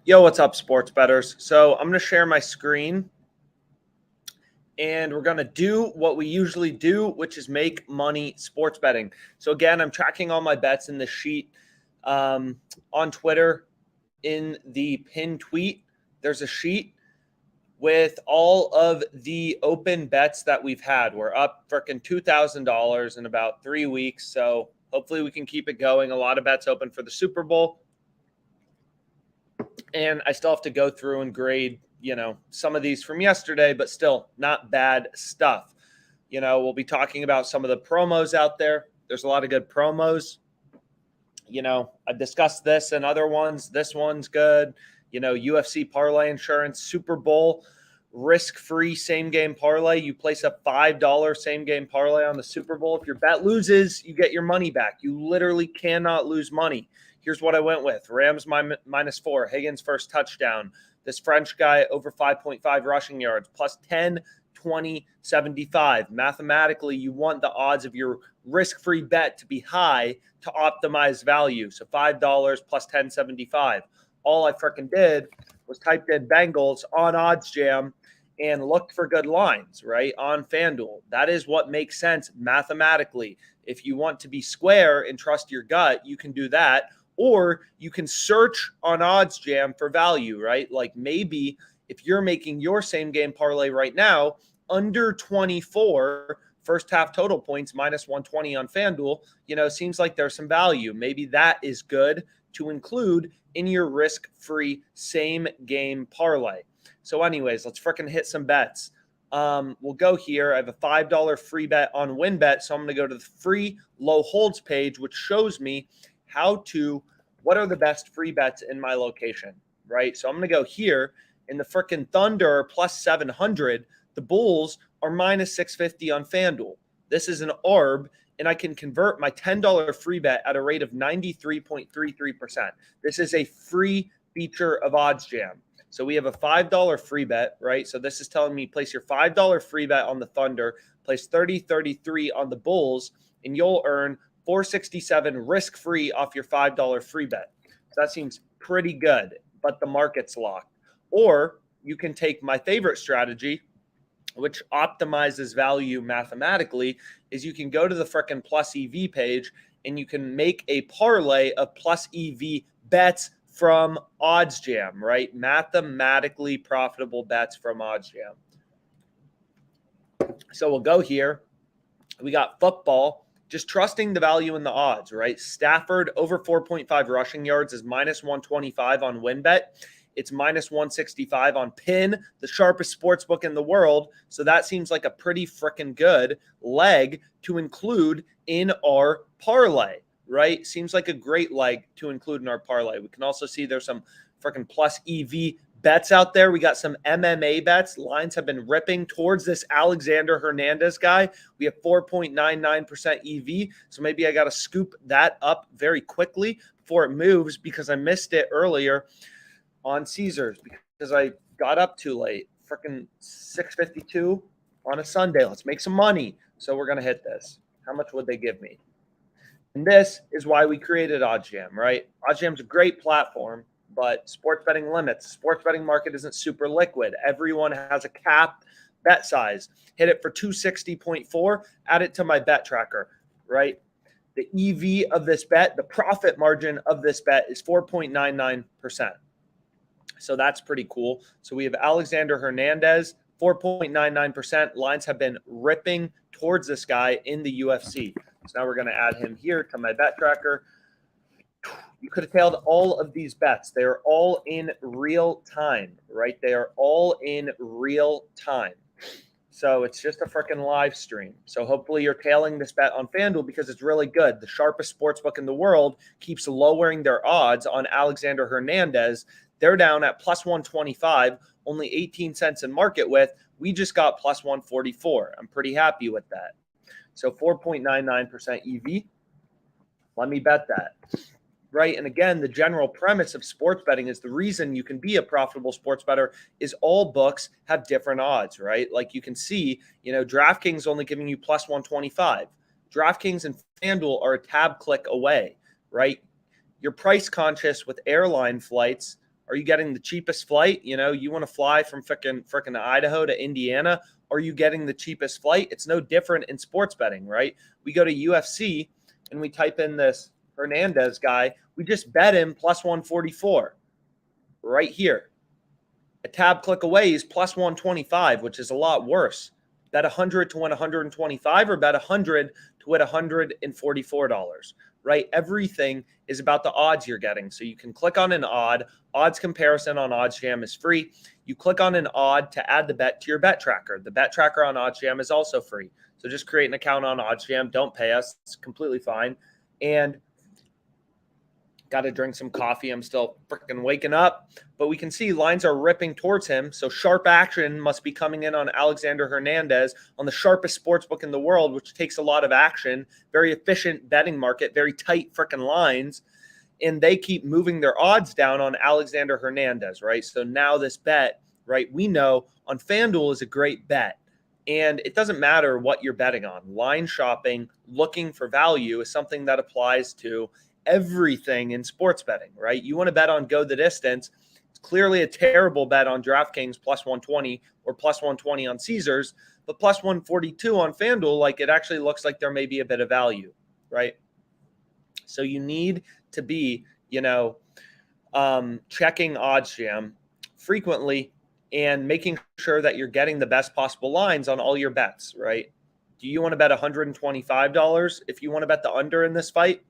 Yo, what's up, sports bettors? So I'm going to share my screen and we're going to do what we usually do, which is make money sports betting. So again, I'm tracking all my bets in the sheet on Twitter. In the pinned tweet, there's a sheet with all of the open bets that we've had. We're up freaking $2,000 in about 3 weeks. So hopefully we can keep it going. A lot of bets open for the Super Bowl. And I still have to go through and grade, some of these from yesterday, but still not bad stuff. We'll be talking about some of the promos out there. There's a lot of good promos. I discussed this and other ones. This one's good. UFC parlay insurance, Super Bowl, risk-free same-game parlay. You place a $5 same-game parlay on the Super Bowl. If your bet loses, you get your money back. You literally cannot lose money. Here's what I went with. Rams -4, Higgins first touchdown. This French guy over 5.5 rushing yards, plus 10, 20, 75. Mathematically, you want the odds of your risk-free bet to be high to optimize value. So $5 plus 10.75. All I freaking did was typed in Bengals on OddsJam and looked for good lines, right, on FanDuel. That is what makes sense mathematically. If you want to be square and trust your gut, you can do that. Or you can search on OddsJam for value, right? Like maybe if you're making your same game parlay right now, under 24 first half total points, -120 on FanDuel, seems like there's some value. Maybe that is good to include in your risk-free same game parlay. So anyways, let's freaking hit some bets. We'll go here. I have a $5 free bet on WinBet. So I'm going to go to the free low holds page, which shows me what are the best free bets in my location, right? So I'm going to go here in the freaking Thunder plus 700. The Bulls are -650 on FanDuel. This is an ARB, and I can convert my $10 free bet at a rate of 93.33%. This is a free feature of OddsJam. So we have a $5 free bet, right? So this is telling me place your $5 free bet on the Thunder, place 30.33 on the Bulls, and you'll earn $467 risk-free off your $5 free bet. So that seems pretty good, but the market's locked. Or you can take my favorite strategy, which optimizes value mathematically, is you can go to the frickin' plus EV page and you can make a parlay of plus EV bets from OddsJam, right? Mathematically profitable bets from OddsJam. So we'll go here. We got football. Just trusting the value in the odds, right? Stafford over 4.5 rushing yards is -125 on WinBet. It's -165 on Pin, the sharpest sports book in the world. So that seems like a pretty freaking good leg to include in our parlay, right? Seems like a great leg to include in our parlay. We can also see there's some freaking plus EV bets out there. We got some MMA bets. Lines have been ripping towards this Alexander Hernandez guy. We have 4.99% EV. So maybe I got to scoop that up very quickly before it moves because I missed it earlier on Caesars because I got up too late. Freaking 6:52 on a Sunday. Let's make some money. So we're going to hit this. How much would they give me? And this is why we created OddsJam, right? OddsJam's a great platform, but sports betting limits. The sports betting market isn't super liquid. Everyone has a cap bet size. Hit it for 260.4, add it to my bet tracker, right? The EV of this bet, the profit margin of this bet is 4.99%. So that's pretty cool. So we have Alexander Hernandez, 4.99%. Lines have been ripping towards this guy in the UFC. So now we're going to add him here to my bet tracker. You could have tailed all of these bets. They are all in real time, right? They are all in real time. So it's just a freaking live stream. So hopefully you're tailing this bet on FanDuel because it's really good. The sharpest sportsbook in the world keeps lowering their odds on Alexander Hernandez. They're down at plus 125, only 18 cents in market with. We just got plus 144. I'm pretty happy with that. So 4.99% EV. Let me bet that. Right. And again, the general premise of sports betting is the reason you can be a profitable sports bettor is all books have different odds, right? Like you can see, DraftKings only giving you plus 125. DraftKings and FanDuel are a tab click away, right? You're price conscious with airline flights Are you getting the cheapest flight? You know, you want to fly from frickin' Idaho to Indiana. Are you getting the cheapest flight? It's no different in sports betting, right? We go to UFC and we type in this Hernandez guy. We just bet him plus 144 right here. A tab click away is plus 125, which is a lot worse. Bet 100 to win 125 or bet 100 to win $144, right? Everything is about the odds you're getting. So you can click on an odd. Odds comparison on OddsJam is free. You click on an odd to add the bet to your bet tracker. The bet tracker on OddsJam is also free. So just create an account on OddsJam. Don't pay us. It's completely fine. And got to drink some coffee. I'm still freaking waking up. But we can see lines are ripping towards him. So sharp action must be coming in on Alexander Hernandez on the sharpest sportsbook in the world, which takes a lot of action. Very efficient betting market, very tight freaking lines. And they keep moving their odds down on Alexander Hernandez, right? So now this bet, right, we know on FanDuel is a great bet. And it doesn't matter what you're betting on. Line shopping, looking for value is something that applies to everything in sports betting, right? You want to bet on go the distance. It's clearly a terrible bet on DraftKings plus 120 or plus 120 on Caesars, but plus 142 on FanDuel, like it actually looks like there may be a bit of value, right? So you need to be, checking OddsJam frequently and making sure that you're getting the best possible lines on all your bets, right? Do you want to bet $125 if you want to bet the under in this fight?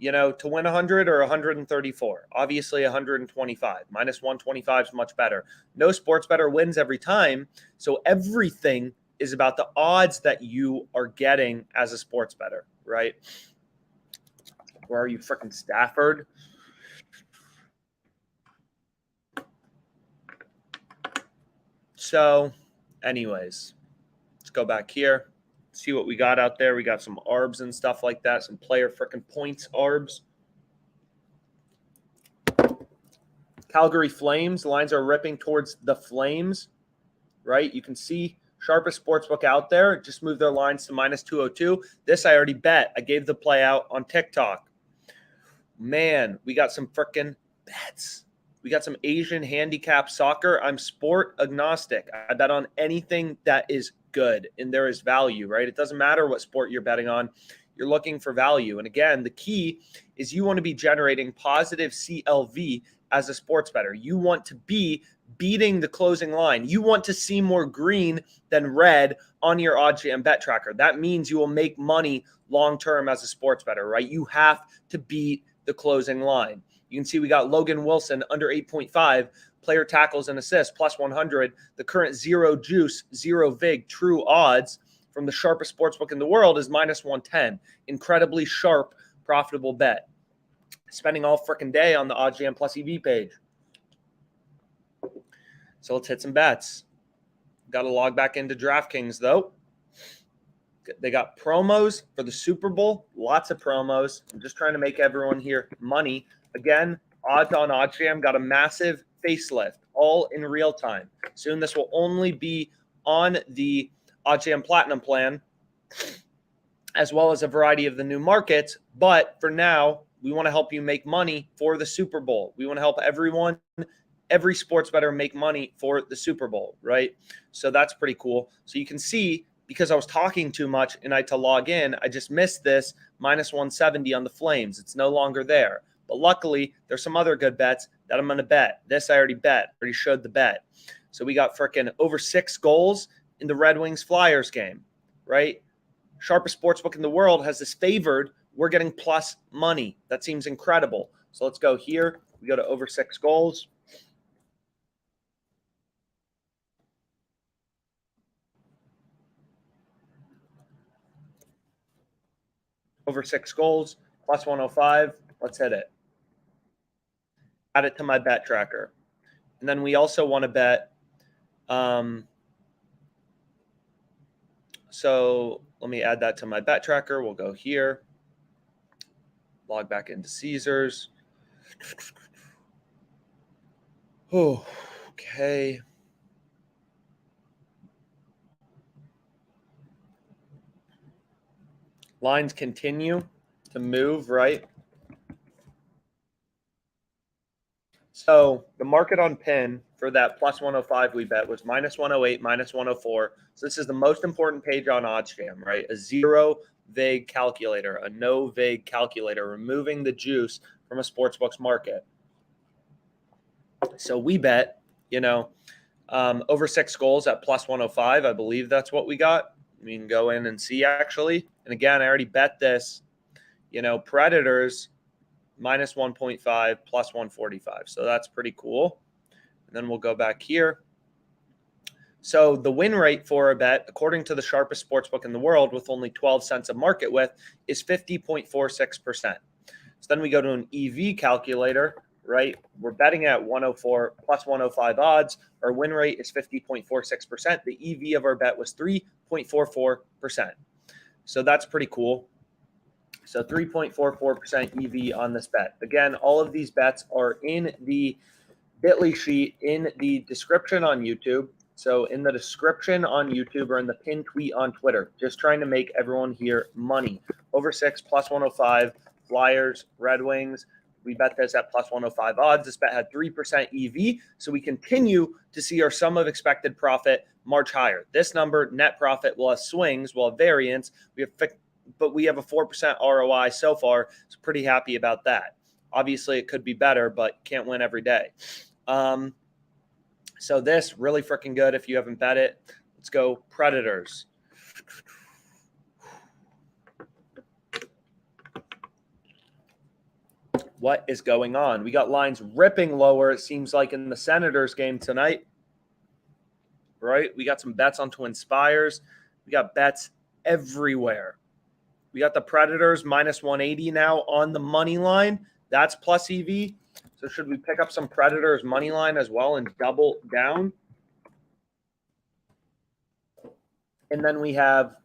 To win 100 or 134? Obviously 125. Minus 125 is much better. No sports bettor wins every time. So everything is about the odds that you are getting as a sports bettor, right? Where are you, freaking Stafford? So anyways, let's go back here. See what we got out there. We got some ARBs and stuff like that. Some player freaking points ARBs. Calgary Flames. Lines are ripping towards the Flames, right? You can see sharpest sportsbook out there. Just moved their lines to minus 202. This I already bet. I gave the play out on TikTok. Man, we got some freaking bets. We got some Asian handicap soccer. I'm sport agnostic. I bet on anything that is good and there is value, right? It doesn't matter what sport you're betting on. You're looking for value. And again, the key is you want to be generating positive CLV as a sports bettor. You want to be beating the closing line. You want to see more green than red on your OddsJam bet tracker. That means you will make money long-term as a sports bettor, right? You have to beat the closing line. You can see we got Logan Wilson under 8.5, player tackles and assists, plus 100. The current zero juice, zero vig, true odds from the sharpest sportsbook in the world is minus 110. Incredibly sharp, profitable bet. Spending all freaking day on the OddsJam plus EV page. So let's hit some bets. Got to log back into DraftKings, though. They got promos for the Super Bowl. Lots of promos. I'm just trying to make everyone here money. Again, odds on OddsJam got a massive facelift, all in real time. Soon this will only be on the OddsJam Platinum plan, as well as a variety of the new markets. But for now, we want to help you make money for the Super Bowl. We want to help everyone, every sports bettor make money for the Super Bowl, right? So that's pretty cool. So you can see, because I was talking too much and I had to log in, I just missed this minus 170 on the Flames. It's no longer there. But luckily, there's some other good bets that I'm going to bet. This I already bet. Already showed the bet. So we got freaking over 6 goals in the Red Wings Flyers game, right? Sharpest sportsbook in the world has this favored. We're getting plus money. That seems incredible. So let's go here. We go to over 6 goals. Over 6 goals, plus 105. Let's hit it. Add it to my bet tracker. And then we also want to bet. So let me add that to my bet tracker. We'll go here. Log back into Caesars. Oh, okay. Lines continue to move, right? So the market on pin for that plus 105 we bet was minus 108, minus 104. So this is the most important page on OddsJam, right? A zero vague calculator, a no vague calculator, removing the juice from a sportsbook's market. So we bet, over 6 goals at plus 105. I believe that's what we got. We can go in and see actually. And again, I already bet this, Predators minus 1.5 plus 145. So that's pretty cool. And then we'll go back here. So the win rate for a bet, according to the sharpest sportsbook in the world with only 12 cents of market width, is 50.46%. So then we go to an EV calculator, right? We're betting at 104 plus 105 odds. Our win rate is 50.46%. The EV of our bet was 3.44%. So that's pretty cool. So 3.44% EV on this bet. Again, all of these bets are in the Bitly sheet in the description on YouTube. So in the description on YouTube or in the pinned tweet on Twitter, just trying to make everyone here money. Over 6 plus 105, Flyers, Red Wings. We bet this at plus 105 odds. This bet had 3% EV. So we continue to see our sum of expected profit march higher. This number, net profit, will have swings, will have variance. But we have a 4% ROI so far. So pretty happy about that. Obviously, it could be better, but can't win every day. So this, really freaking good if you haven't bet it. Let's go Predators. What is going on? We got lines ripping lower, it seems like, in the Senators game tonight. Right? We got some bets on Twin Spires. We got bets everywhere. We got the Predators minus 180 now on the money line. That's plus EV. So should we pick up some Predators money line as well and double down? And then we have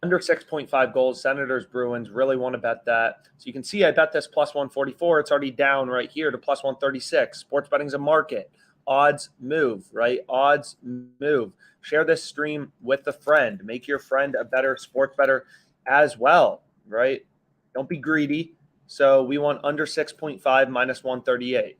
under 6.5 goals, Senators, Bruins. Really want to bet that. So you can see I bet this plus 144. It's already down right here to plus 136. Sports betting's a market. Odds move, right? Odds move. Share this stream with a friend. Make your friend a better sports bettor as well, right? Don't be greedy. So we want under 6.5 minus 138.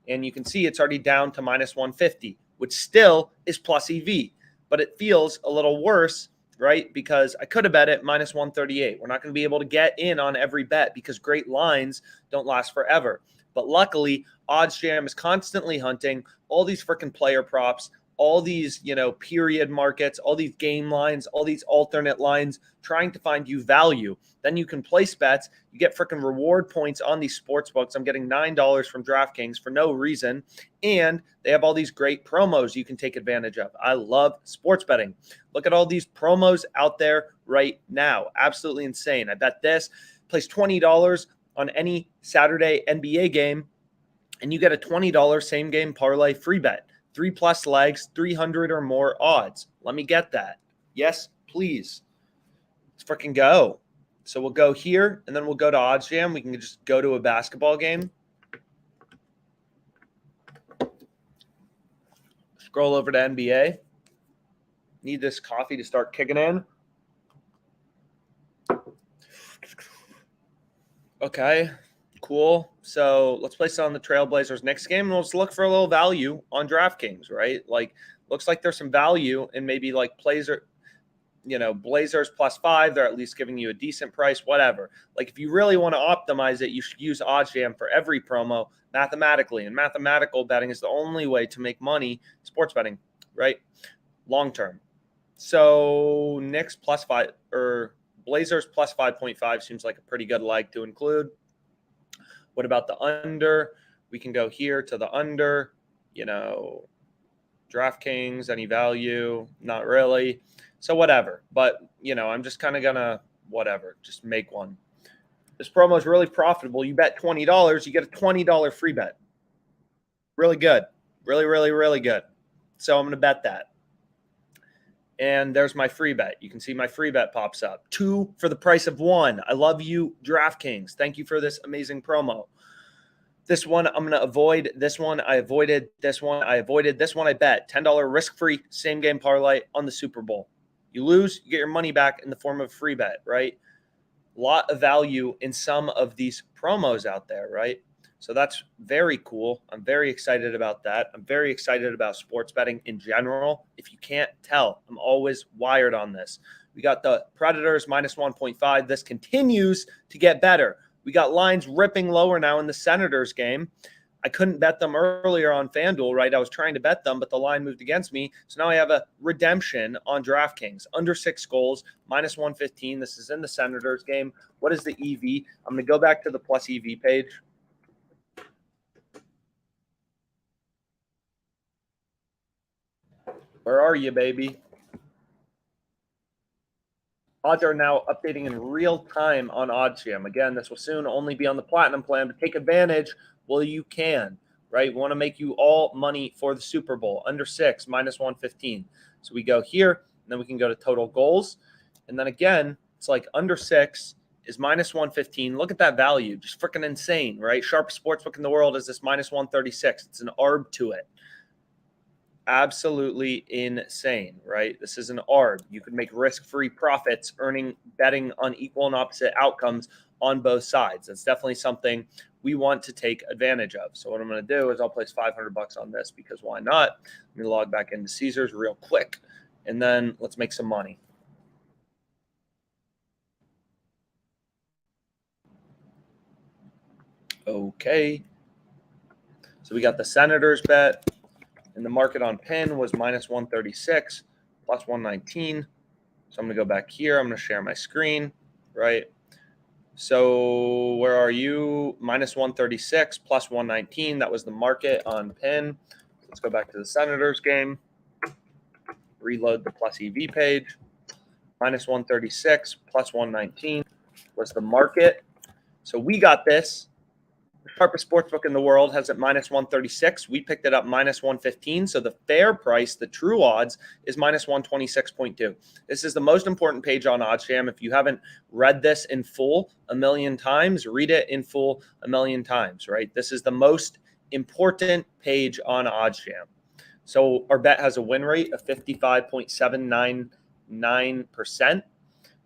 And you can see it's already down to minus 150, which still is plus EV. But it feels a little worse, right? Because I could have bet it minus 138. We're not going to be able to get in on every bet because great lines don't last forever. But luckily, OddsJam is constantly hunting all these freaking player props, all these, period markets, all these game lines, all these alternate lines, trying to find you value. Then you can place bets. You get freaking reward points on these sports books. I'm getting $9 from DraftKings for no reason. And they have all these great promos you can take advantage of. I love sports betting. Look at all these promos out there right now. Absolutely insane. I bet this. Place $20 on any Saturday NBA game, and you get a $20 same game parlay free bet. 3+ legs, 300 or more odds. Let me get that. Yes, please. Let's freaking go. So we'll go here, and then we'll go to OddsJam. We can just go to a basketball game. Scroll over to NBA. Need this coffee to start kicking in. Okay, cool. So let's place it on the Trailblazers next game, and let's look for a little value on DraftKings, right? Like, looks like there's some value in maybe like Blazers +5. They're at least giving you a decent price, whatever. Like, if you really want to optimize it, you should use OddsJam for every promo mathematically. And mathematical betting is the only way to make money, sports betting, right? Long term. So Knicks +5 or Blazers +5.5 seems like a pretty good leg to include. What about the under? We can go here to the under, DraftKings, any value? Not really. So whatever. But, I'm just kind of going to just make one. This promo is really profitable. You bet $20, you get a $20 free bet. Really good. Really, really, really good. So I'm going to bet that. And there's my free bet. You can see my free bet pops up. 2 for the price of 1. I love you, DraftKings. Thank you for this amazing promo. This one, I'm going to avoid. This one, I avoided. This one, I avoided. This one, I bet. $10 risk-free same game parlay on the Super Bowl. You lose, you get your money back in the form of a free bet, right? A lot of value in some of these promos out there, right? So that's very cool. I'm very excited about that. I'm very excited about sports betting in general. If you can't tell, I'm always wired on this. We got the Predators minus 1.5. This continues to get better. We got lines ripping lower now in the Senators game. I couldn't bet them earlier on FanDuel, right? I was trying to bet them, but the line moved against me. So now I have a redemption on DraftKings. Under 6 goals, minus 115. This is in the Senators game. What is the EV? I'm going to go back to the plus EV page. Where are you, baby? Odds are now updating in real time on OddsJam. Again, this will soon only be on the Platinum plan, but take advantage while you can, right? We want to make you all money for the Super Bowl. Under 6, minus 115. So we go here, and then we can go to total goals. And then again, it's like under 6 is minus 115. Look at that value. Just freaking insane, right? Sharpest sportsbook in the world is this minus 136. It's an ARB to it. Absolutely insane, right? This is an ARB. You could make risk-free profits betting on equal and opposite outcomes on both sides. That's definitely something we want to take advantage of. So what I'm going to do is I'll place $500 on this because why not? Let me log back into Caesars real quick, and then let's make some money. Okay. So we got the Senators bet. And the market on pin was minus 136, plus 119. So I'm going to go back here. I'm going to share my screen, right? So where are you? Minus 136, plus 119. That was the market on pin. Let's go back to the Senators game. Reload the plus EV page. Minus 136, plus 119 was the market. So we got this. The sharpest sportsbook in the world has it minus 136. We picked it up minus 115. So the fair price, the true odds, is minus 126.2. This is the most important page on OddsJam. If you haven't read this in full a million times, read it in full a million times, right? This is the most important page on OddsJam. So our bet has a win rate of 55.799%.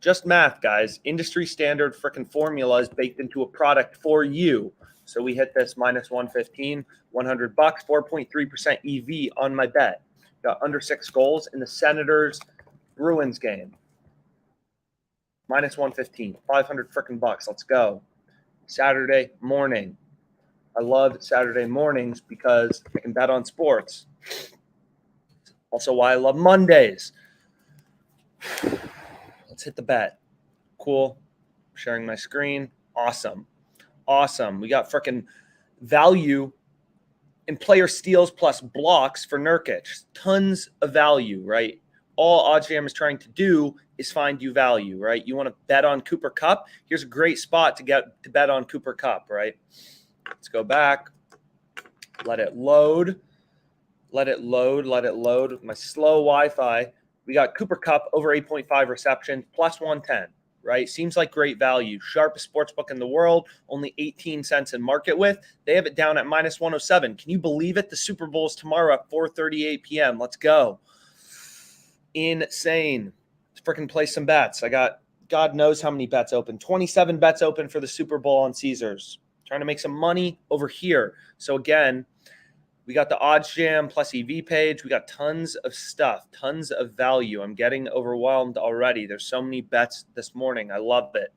Just math, guys. Industry standard freaking formula is baked into a product for you. So we hit this minus 115, $100, 4.3% EV on my bet. Got under 6 goals in the Senators Bruins game. Minus 115, 500 freaking bucks. Let's go. Saturday morning. I love Saturday mornings because I can bet on sports. Also why I love Mondays. Let's hit the bet. Cool. Sharing my screen. Awesome. Awesome. We got freaking value in player steals plus blocks for Nurkic. Tons of value, right? All OddsJam is trying to do is find you value, right? You want to bet on Cooper Kupp? Here's a great spot to bet on Cooper Kupp, right? Let's go back. Let it load. Let it load. Let it load. With my slow Wi-Fi, we got Cooper Kupp over 8.5 receptions, plus 110. Right? Seems like great value. Sharpest sportsbook in the world, only 18 cents in market with. They have it down at minus 107. Can you believe it? The Super Bowl's tomorrow at 4:38 p.m. Let's go. Insane. Let's freaking play some bets. I got God knows how many bets open. 27 bets open for the Super Bowl on Caesars. Trying to make some money over here. So again, we got the OddsJam plus EV page. We got tons of stuff, tons of value. I'm getting overwhelmed already. There's so many bets this morning. I love it.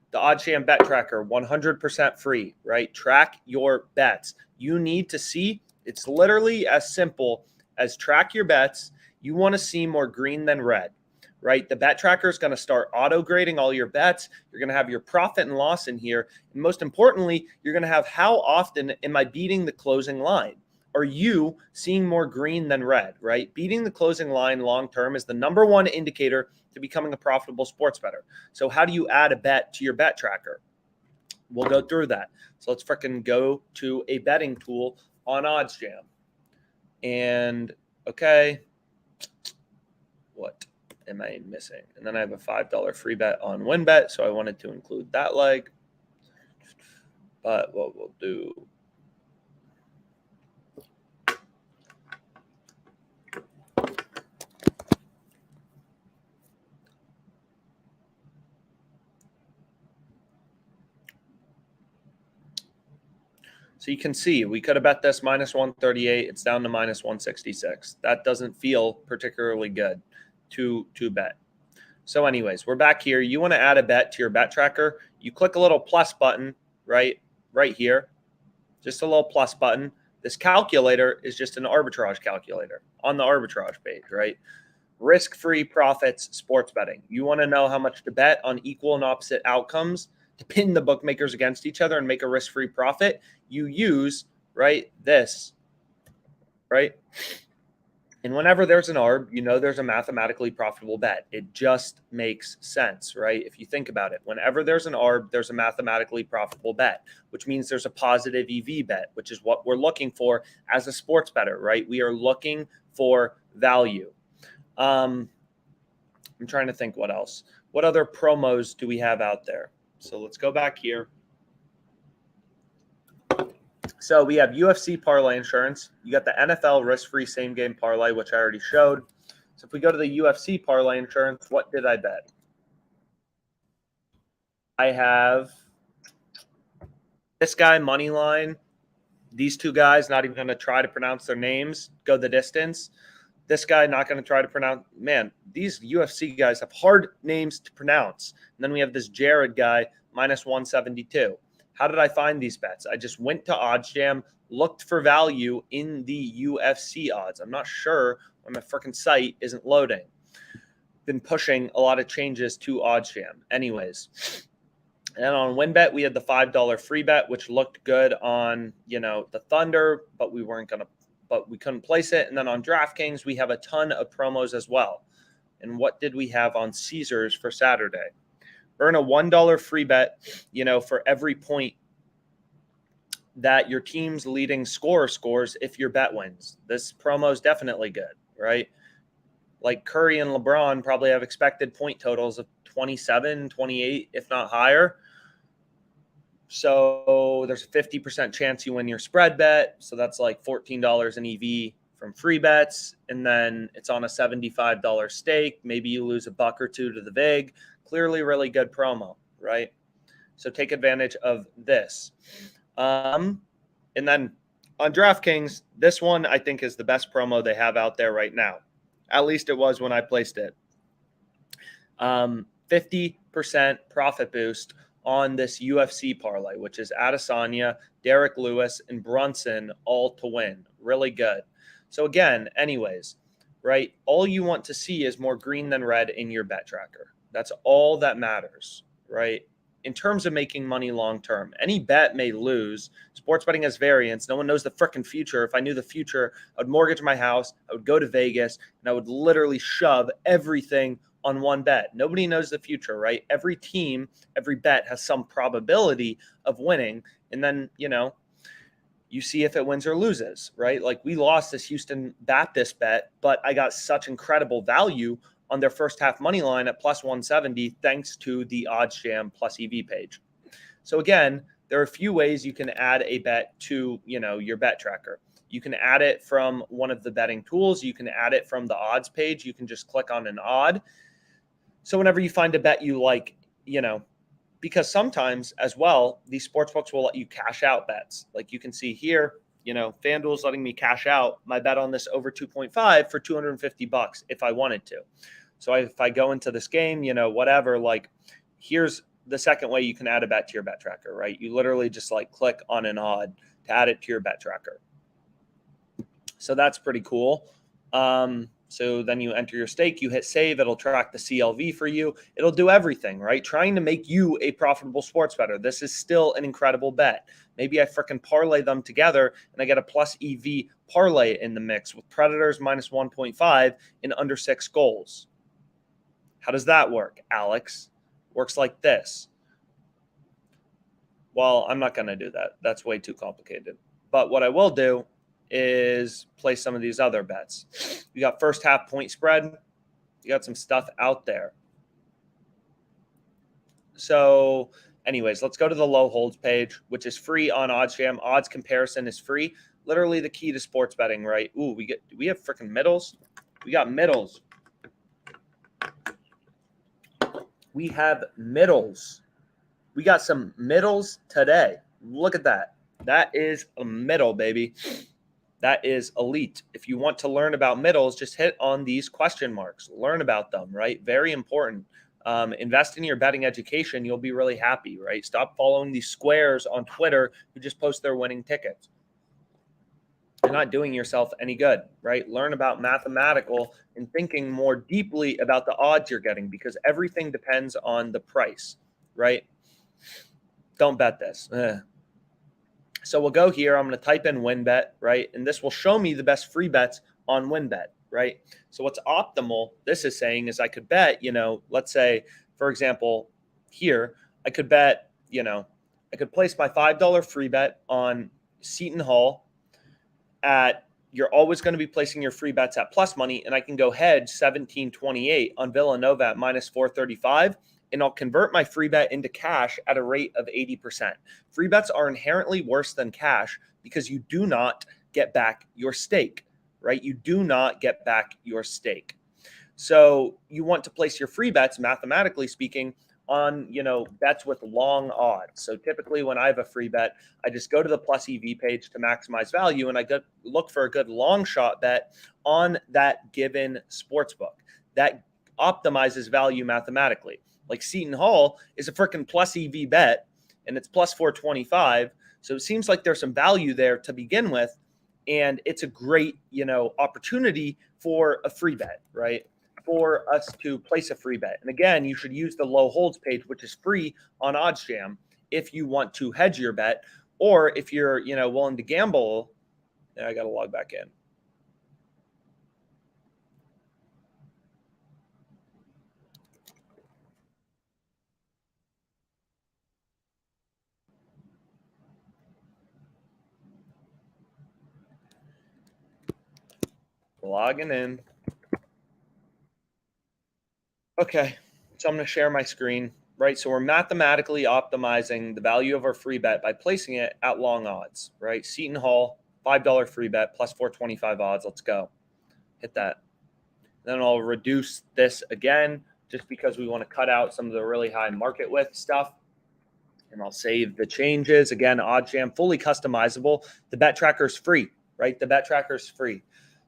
The OddsJam bet tracker, 100% free, right? Track your bets. You need to see, it's literally as simple as track your bets. You want to see more green than red, right? The bet tracker is going to start auto grading all your bets. You're going to have your profit and loss in here. And most importantly, you're going to have how often am I beating the closing line? Are you seeing more green than red, right? Beating the closing line long-term is the number one indicator to becoming a profitable sports bettor. So how do you add a bet to your bet tracker? We'll go through that. So let's freaking go to a betting tool on OddsJam. And, okay, what am I missing? And then I have a $5 free bet on WinBet, so I wanted to include that leg. But what we'll do... So you can see we could have bet this minus 138. It's down to minus 166. That doesn't feel particularly good to bet. So anyways, we're back here. You want to add a bet to your bet tracker. You click a little plus button right here. Just a little plus button. This calculator is just an arbitrage calculator on the arbitrage page, right? Risk-free profits sports betting. You want to know how much to bet on equal and opposite outcomes to pin the bookmakers against each other and make a risk-free profit. You use, right, this, right? And whenever there's an ARB, you know there's a mathematically profitable bet. It just makes sense, right? If you think about it, whenever there's an ARB, there's a mathematically profitable bet, which means there's a positive EV bet, which is what we're looking for as a sports bettor, right? We are looking for value. I'm trying to think what else. What other promos do we have out there? So let's go back here. So we have UFC parlay insurance. You got the NFL risk-free same-game parlay, which I already showed. So if we go to the UFC parlay insurance, what did I bet? I have this guy, money line. These two guys, not even going to try to pronounce their names, go the distance. This guy, not going to try to pronounce. Man, these UFC guys have hard names to pronounce. And then we have this Jared guy, minus 172. How did I find these bets? I just went to OddsJam, looked for value in the UFC odds. I'm not sure why my freaking site isn't loading. Been pushing a lot of changes to OddsJam. Anyways, and on WinBet, we had the $5 free bet, which looked good on, the Thunder, but we couldn't place it. And then on DraftKings, we have a ton of promos as well. And what did we have on Caesars for Saturday? Earn a $1 free bet, for every point that your team's leading scorer scores if your bet wins. This promo is definitely good, right? Like Curry and LeBron probably have expected point totals of 27, 28, if not higher. So there's a 50% chance you win your spread bet. So that's like $14 in EV from free bets. And then it's on a $75 stake. Maybe you lose $1 or $2 to the VIG. Clearly really good promo, right? So take advantage of this. And then on DraftKings, this one I think is the best promo they have out there right now. At least it was when I placed it. 50% profit boost on this UFC parlay, which is Adesanya, Derek Lewis, and Brunson all to win. Really good. So again, anyways, right, all you want to see is more green than red in your bet tracker. That's all that matters, right? In terms of making money long term, any bet may lose. Sports betting has variance. No one knows the freaking future. If I knew the future, I would mortgage my house, I would go to Vegas, and I would literally shove everything on one bet. Nobody knows the future, right? Every team, every bet has some probability of winning. And then, you see if it wins or loses, right? Like we lost this Houston Baptist bet, but I got such incredible value on their first half money line at plus 170 thanks to the OddsJam plus EV page. So again, there are a few ways you can add a bet to, your bet tracker. You can add it from one of the betting tools. You can add it from the odds page. You can just click on an odd. So whenever you find a bet you like, because sometimes as well, these sportsbooks will let you cash out bets. Like you can see here, FanDuel's letting me cash out my bet on this over 2.5 for $250 if I wanted to. So if I go into this game, whatever, like here's the second way you can add a bet to your bet tracker, right? You literally just like click on an odd to add it to your bet tracker. So that's pretty cool. So then you enter your stake, you hit save, it'll track the CLV for you. It'll do everything, right? Trying to make you a profitable sports bettor. This is still an incredible bet. Maybe I freaking parlay them together and I get a plus EV parlay in the mix with Predators minus 1.5 in under 6 goals. How does that work, Alex? Works like this. Well, I'm not going to do that. That's way too complicated. But what I will do is play some of these other bets. You got first half point spread. You got some stuff out there. So anyways, let's go to the low holds page, which is free on OddsJam. Odds comparison is free. Literally the key to sports betting, right? Ooh, we have freaking middles. We got middles. We have middles. We got some middles today. Look at that. That is a middle, baby. That is elite. If you want to learn about middles, just hit on these question marks. Learn about them, right? Very important. Invest in your betting education. You'll be really happy, right? Stop following these squares on Twitter who just post their winning tickets. You're not doing yourself any good, right? Learn about mathematical and thinking more deeply about the odds you're getting, because everything depends on the price, right? Don't bet this. So we'll go here. I'm going to type in WinBet, right? And this will show me the best free bets on WinBet, right? So what's optimal, this is saying, is I could bet, let's say, for example, here, I could bet, I could place my $5 free bet on Seton Hall you're always going to be placing your free bets at plus money, and I can go hedge 17.28 on Villanova at minus 435, and I'll convert my free bet into cash at a rate of 80%. Free bets are inherently worse than cash because you do not get back your stake, right? You do not get back your stake. So you want to place your free bets, mathematically speaking, on, bets with long odds. So typically when I have a free bet, I just go to the plus EV page to maximize value, and I look for a good long shot bet on that given sportsbook that optimizes value mathematically. Like Seton Hall is a freaking plus EV bet, and it's plus 425. So it seems like there's some value there to begin with, and it's a great, opportunity for a free bet, right? For us to place a free bet. And again, you should use the low holds page, which is free on OddsJam, if you want to hedge your bet, or if you're, willing to gamble. I got to log back in. Logging in. Okay, so I'm going to share my screen, right? So we're mathematically optimizing the value of our free bet by placing it at long odds, right? Seton Hall, $5 free bet, plus 425 odds. Let's go. Hit that. Then I'll reduce this again, just because we want to cut out some of the really high market width stuff. And I'll save the changes. Again, OddsJam, fully customizable. The bet tracker is free, right? The bet tracker is free.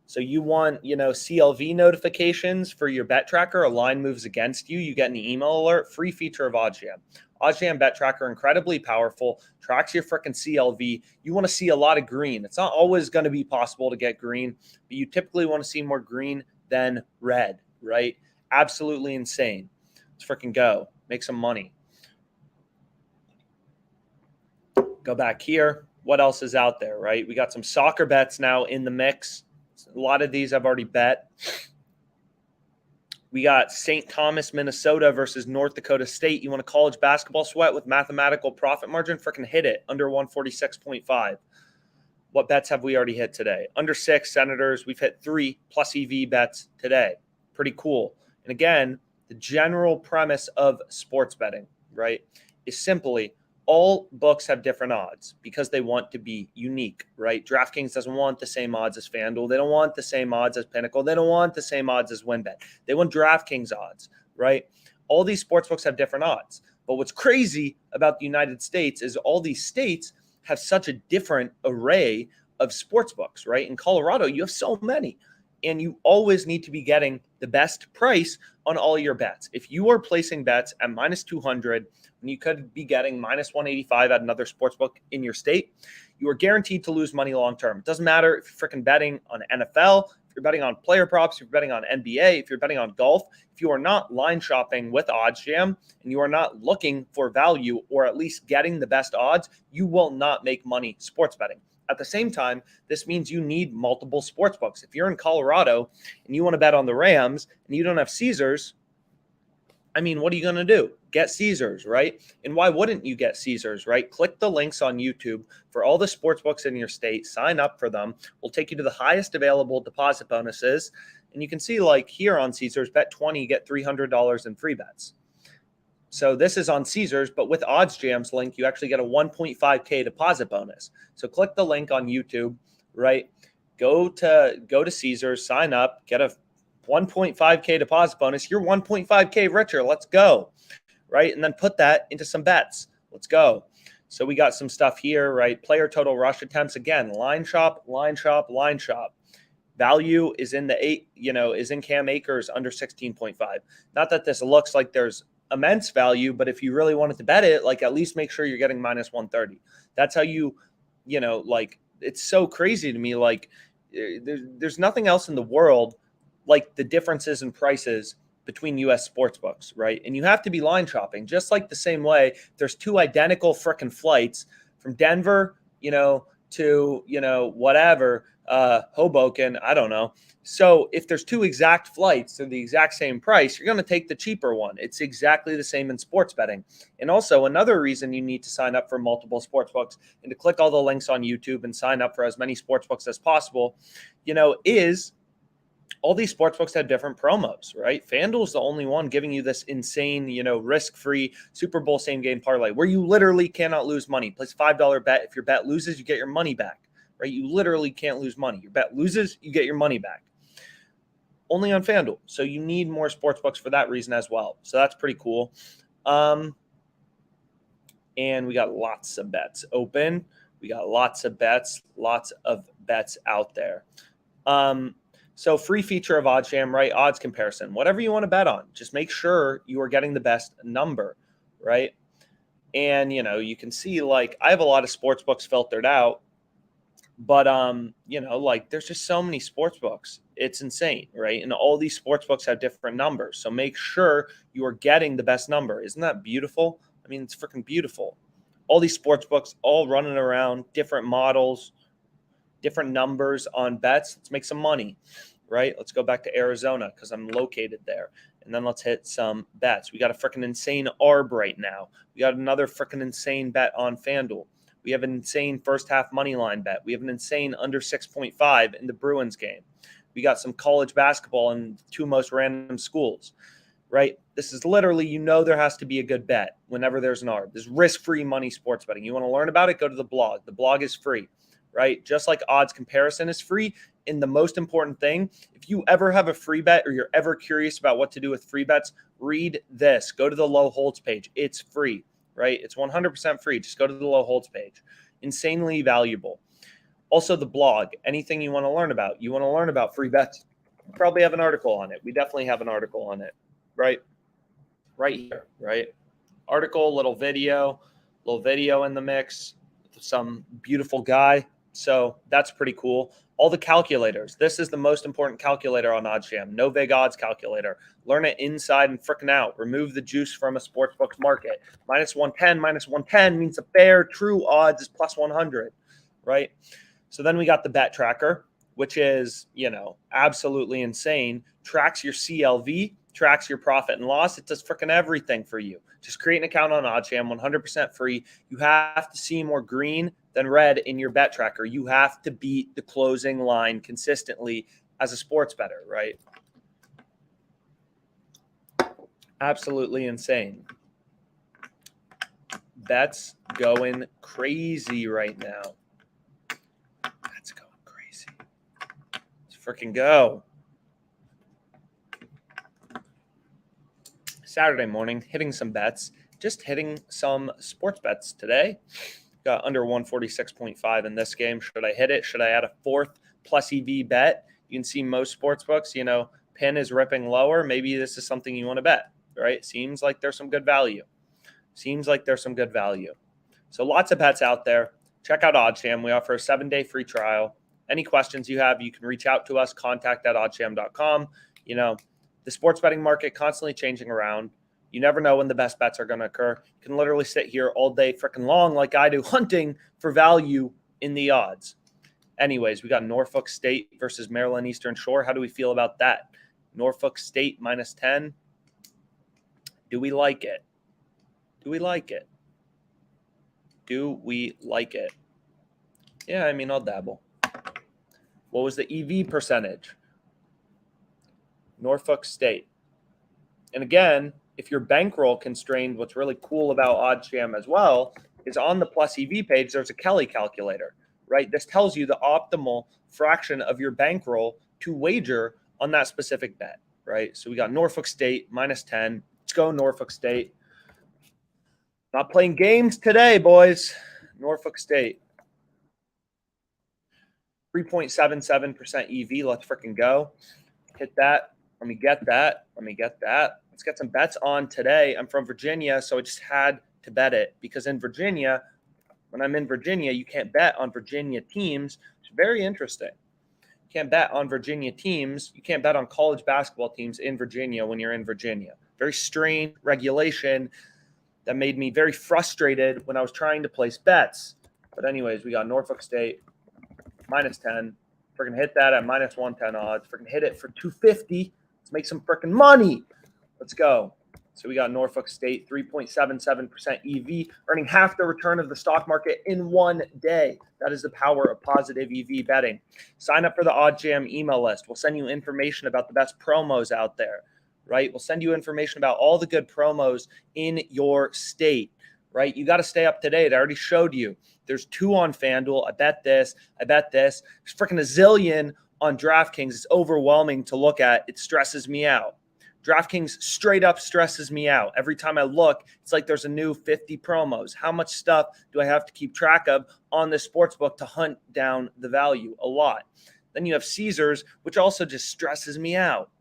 So you want, CLV notifications for your bet tracker. A line moves against you, you get an email alert. Free feature of OddsJam. OddsJam bet tracker, incredibly powerful, tracks your freaking CLV. You want to see a lot of green. It's not always going to be possible to get green, but you typically want to see more green than red, right? Absolutely insane. Let's freaking go. Make some money. Go back here. What else is out there, right? We got some soccer bets now in the mix. A lot of these I've already bet. We got St. Thomas, Minnesota versus North Dakota State. You want a college basketball sweat with mathematical profit margin? Freaking hit it. Under 146.5. What bets have we already hit today? Under 6 Senators. We've hit 3 plus EV bets today. Pretty cool. And again, the general premise of sports betting, right, is simply all books have different odds because they want to be unique, right? DraftKings doesn't want the same odds as FanDuel. They don't want the same odds as Pinnacle. They don't want the same odds as WinBet. They want DraftKings odds, right? All these sports books have different odds. But what's crazy about the United States is all these states have such a different array of sports books, right? In Colorado, you have so many. And you always need to be getting the best price on all your bets. If you are placing bets at minus 200, and you could be getting minus 185 at another sportsbook in your state, you are guaranteed to lose money long term. It doesn't matter if you're freaking betting on NFL, if you're betting on player props, if you're betting on NBA, if you're betting on golf. If you are not line shopping with OddsJam and you are not looking for value or at least getting the best odds, you will not make money sports betting. At the same time, this means you need multiple sports books. If you're in Colorado and you want to bet on the Rams and you don't have Caesars, what are you going to do? Get Caesars, right? And why wouldn't you get Caesars, right? Click the links on YouTube for all the sports books in your state. Sign up for them. We'll take you to the highest available deposit bonuses. And you can see, like here on Caesars, bet 20, get $300 in free bets. So this is on Caesars, but with OddsJam's link, you actually get a 1.5K deposit bonus. So click the link on YouTube, right? Go to Caesars, sign up, get a 1.5K deposit bonus. You're 1.5K richer. Let's go, right? And then put that into some bets. Let's go. So we got some stuff here, right? Player total rush attempts. Again, line shop, line shop, line shop. Value is in the is in Cam Akers under 16.5. Not that this looks like there's immense value, but if you really wanted to bet it, like at least make sure you're getting minus 130. That's how like it's so crazy to me. Like there's nothing else in the world like the differences in prices between US sportsbooks, right? And you have to be line shopping, just like the same way there's two identical frickin' flights from Denver, to, whatever, Hoboken, I don't know. So if there's two exact flights to the exact same price, you're going to take the cheaper one. It's exactly the same in sports betting. And also another reason you need to sign up for multiple sports books and to click all the links on YouTube and sign up for as many sports books as possible, is all these sportsbooks have different promos, right? FanDuel's the only one giving you this insane, risk-free Super Bowl same-game parlay where you literally cannot lose money. Place $5 bet. If your bet loses, you get your money back, right? You literally can't lose money. Your bet loses, you get your money back. Only on FanDuel. So you need more sportsbooks for that reason as well. So that's pretty cool. And we got lots of bets open. We got lots of bets out there. So free feature of OddsJam, right? Odds comparison, whatever you want to bet on, just make sure you are getting the best number, right? And, you can see like I have a lot of sports books filtered out, but, like there's just so many sports books. It's insane, right? And all these sports books have different numbers. So make sure you are getting the best number. Isn't that beautiful? I mean, it's freaking beautiful. All these sports books all running around, different models, different numbers on bets. Let's make some money, right? Let's go back to Arizona because I'm located there. And then let's hit some bets. We got a freaking insane ARB right now. We got another freaking insane bet on FanDuel. We have an insane first half money line bet. We have an insane under 6.5 in the Bruins game. We got some college basketball in two most random schools, right? This is literally, there has to be a good bet whenever there's an ARB. There's risk-free money sports betting. You want to learn about it? Go to the blog. The blog is free, right? Just like odds comparison is free. And the most important thing, if you ever have a free bet or you're ever curious about what to do with free bets, read this. Go to the low holds page. It's free, right? It's 100% free. Just go to the low holds page. Insanely valuable. Also, the blog, anything you want to learn about. You want to learn about free bets, you probably have an article on it. We definitely have an article on it, right? Right here, right? Article, little video in the mix, some beautiful guy. So that's pretty cool. All the calculators. This is the most important calculator on OddsJam. No Vig odds calculator. Learn it inside and frickin' out. Remove the juice from a sportsbook's market. Minus 110 means the fair true odds is plus 100, right? So then we got the bet tracker, which is, absolutely insane. Tracks your CLV, tracks your profit and loss. It does freaking everything for you. Just create an account on OddsJam, 100% free. You have to see more green than red in your bet tracker. You have to beat the closing line consistently as a sports bettor, right? Absolutely insane. Bets going crazy right now. That's going crazy. Let's freaking go. Saturday morning, hitting some bets, just hitting some sports bets today. Got under 146.5 in this game. Should I hit it? Should I add a fourth plus EV bet? You can see most sports books, pin is ripping lower. Maybe this is something you want to bet, right? Seems like there's some good value. So lots of bets out there. Check out OddsJam. We offer a 7-day free trial. Any questions you have, you can reach out to us, contact@oddsjam.com. The sports betting market constantly changing around. You never know when the best bets are going to occur. You can literally sit here all day freaking long like I do, hunting for value in the odds. Anyways, we got Norfolk State versus Maryland Eastern Shore. How do we feel about that? Norfolk State minus 10. Do we like it? Yeah, I'll dabble. What was the EV percentage? Norfolk State. And again, if you're bankroll constrained, what's really cool about OddsJam as well is on the plus EV page, there's a Kelly calculator, right? This tells you the optimal fraction of your bankroll to wager on that specific bet, right? So we got Norfolk State minus 10. Let's go Norfolk State. Not playing games today, boys. Norfolk State. 3.77% EV. Let's freaking go. Hit that. Let me get that. Let's get some bets on today. I'm from Virginia, so I just had to bet it because in Virginia, when I'm in Virginia, you can't bet on Virginia teams. It's very interesting. You can't bet on Virginia teams. You can't bet on college basketball teams in Virginia when you're in Virginia. Very strange regulation that made me very frustrated when I was trying to place bets. But anyways, we got Norfolk State minus 10. We're going to hit that at minus 110 odds. We're going to hit it for 250. Let's make some freaking money. Let's go. So we got Norfolk State, 3.77% EV, earning half the return of the stock market in one day. That is the power of positive EV betting. Sign up for the OddsJam email list. We'll send you information about the best promos out there, right? We'll send you information about all the good promos in your state, right? You got to stay up to date. I already showed you. There's 2 on FanDuel. I bet this. There's freaking a zillion on DraftKings. It's overwhelming to look at. It stresses me out. DraftKings straight up stresses me out. Every time I look, it's like there's a new 50 promos. How much stuff do I have to keep track of on this sportsbook to hunt down the value? A lot. Then you have Caesars, which also just stresses me out.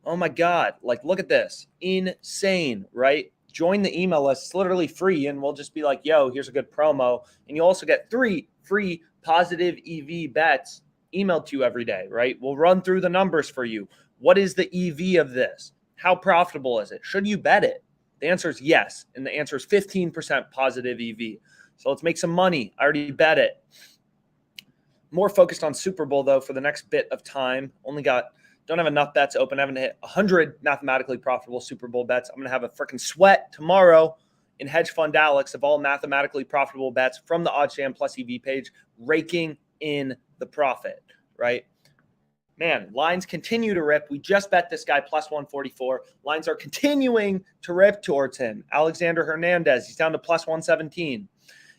Oh my God. Like, look at this. Insane, right? Join the email list. It's literally free, and we'll just be like, yo, here's a good promo. And you also get 3 free positive EV bets emailed to you every day, right? We'll run through the numbers for you. What is the EV of this? How profitable is it? Should you bet it? The answer is yes, and the answer is 15% positive EV. So let's make some money. I already bet it. More focused on Super Bowl, though, for the next bit of time. Don't have enough bets open. I haven't hit 100 mathematically profitable Super Bowl bets. I'm going to have a freaking sweat tomorrow in Hedge Fund Alex of all mathematically profitable bets from the OddsJam plus EV page, raking in the profit, right? Man, lines continue to rip. We just bet this guy plus 144. Lines are continuing to rip towards him. Alexander Hernandez, he's down to plus 117.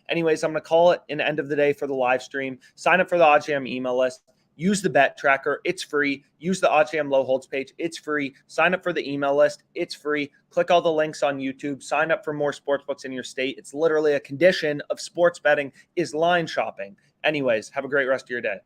Anyways, I'm going to call it an end of the day for the live stream. Sign up for the OddsJam email list. Use the bet tracker. It's free. Use the OddsJam low holds page. It's free. Sign up for the email list. It's free. Click all the links on YouTube. Sign up for more sportsbooks in your state. It's literally a condition of sports betting is line shopping. Anyways, have a great rest of your day.